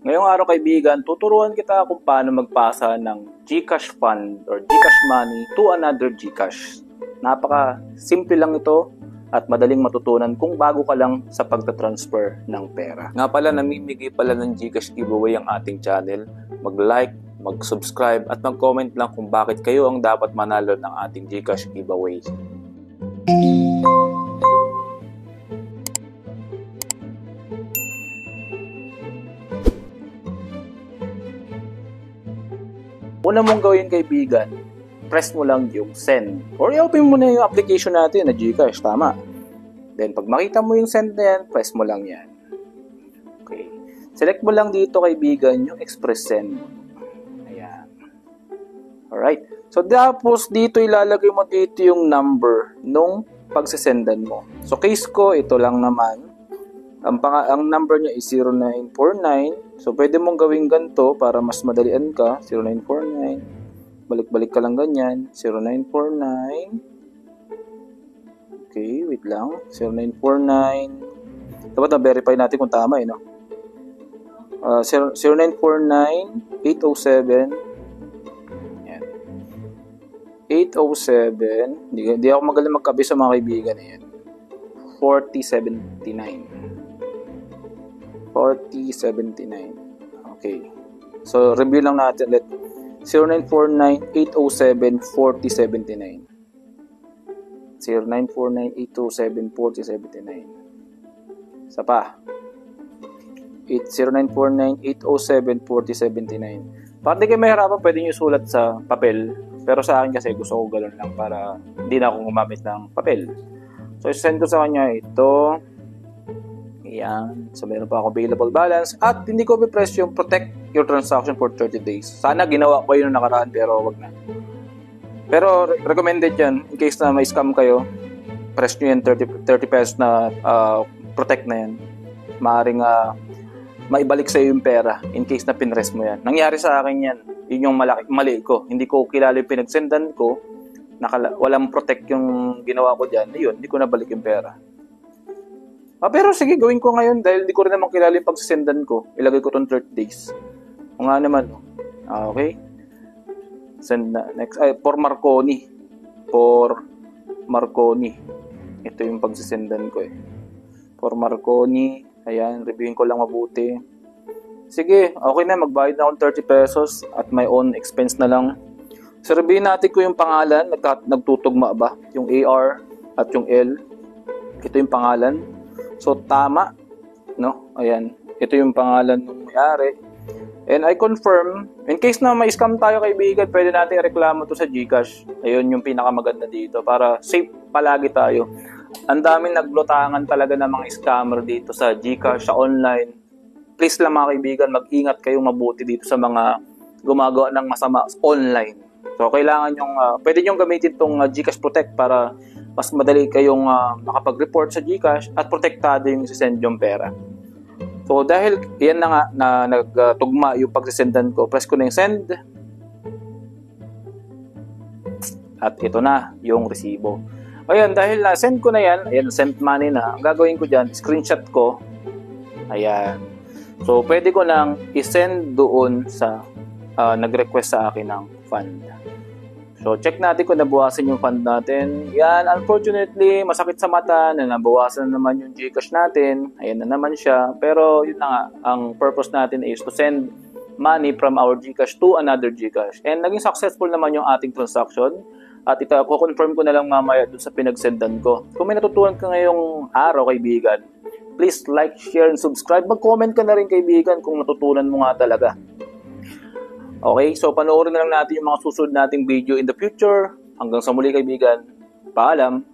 Ngayong araw kaibigan, tuturuan kita kung paano magpasa ng GCash fund or GCash money to another GCash. Napaka-simple lang ito at madaling matutunan kung bago ka lang sa pagta-transfer ng pera. Nga pala, namimigay pala ng GCash giveaway ang ating channel. Mag-like, mag-subscribe at mag-comment lang kung bakit kayo ang dapat manalo ng ating GCash giveaway. Una mong gawin kaibigan, press mo lang yung send. Or i-open mo na yung application natin na GCash, tama. Then pag makita mo yung send na yan, press mo lang yan. Okay. Select mo lang dito kaibigan yung express send. Ayan. Alright. So tapos dito ilalagay mo dito yung number nung pagsisendan mo. So case ko, ito lang naman. Ang number niya is 0949. So, pwede mong gawin ganito para mas madalian ka. 0949. Balik-balik ka lang ganyan. 0949. Okay, wait lang. 0949. Dapat na-verify natin kung tama, no? 0949-807. Yan. 807. Hindi ako magaling magkabi sa mga kaibigan. Yan. 4079. 4079. Okay. So, review lang natin ulit. 0949-807-4079. 0949-807-4079. Isa pa. 0949-807-4079. Para di kayo mahirapan, pwede nyo sulat sa papel. Pero sa akin kasi gusto ko ganoon lang para hindi na ako gumamit ng papel. So, send ko sa kanya ito. Ayan. So, meron pa ako available balance. At hindi ko i-press yung protect your transaction for 30 days. Sana ginawa ko yun nakaraan pero wag na. Pero recommended yan. In case na may scam kayo, press nyo yan 30 pesos na protect na yan. Maaaring maibalik sa iyo yung pera in case na pinrest mo yan. Nangyari sa akin yan. Yun yung mali ko. Hindi ko kilala yung pinagsendan ko. Walang protect yung ginawa ko dyan. Ayun, hindi ko nabalik yung pera. Pero sige, gawin ko ngayon dahil hindi ko rin naman kilala yung pagsisendan ko. Ilagay ko itong 30 days. O nga naman. Okay. Send na. Next. For Marconi. For Marconi. Ito yung pagsisendan ko eh. For Marconi. Ayan, reviewin ko lang mabuti. Sige, okay na. Magbayad na akong 30 pesos at my own expense na lang. So, reviewin natin ko yung pangalan. Nagtutugma ba? Yung AR at yung L. Ito yung pangalan. So, tama, no? Ayan. Ito yung pangalan ng may-ari. And I confirm, in case na may scam tayo kaibigan, pwede natin reklamo to sa GCash. Ayun yung pinakamaganda dito para safe palagi tayo. Ang daming naglutangan talaga ng mga scammer dito sa GCash, sa online. Please lang mga kaibigan, mag-ingat kayong mabuti dito sa mga gumagawa ng masama online. So, kailangan yung, pwede nyo gamitin itong GCash Protect para mas madali kayong makapag-report sa GCash at protektado yung isisend yung pera. So, dahil yan na nga na nagtugma yung pagsisendan ko, press ko na yung send. At ito na yung resibo. Ayan, dahil na-send ko na yan, ayan, sent money na, ang gagawin ko dyan, screenshot ko. Ayan. So, pwede ko nang isend doon sa nag-request sa akin ng fund. So, check natin kung nabawasan yung fund natin. Yan, unfortunately, masakit sa mata na nabawasan na naman yung GCash natin. Ayan na naman siya. Pero, yun na nga, ang purpose natin is to send money from our GCash to another GCash. And naging successful naman yung ating transaction. At ito, confirm ko na lang mamaya dun sa pinagsendan ko. Kung may natutunan ka ngayong araw, kaibigan, please like, share, and subscribe. Mag-comment ka na rin, kaibigan, kung natutunan mo nga talaga. Okay, so panoorin na lang natin yung mga susunod nating video in the future. Hanggang sa muli kaibigan, paalam!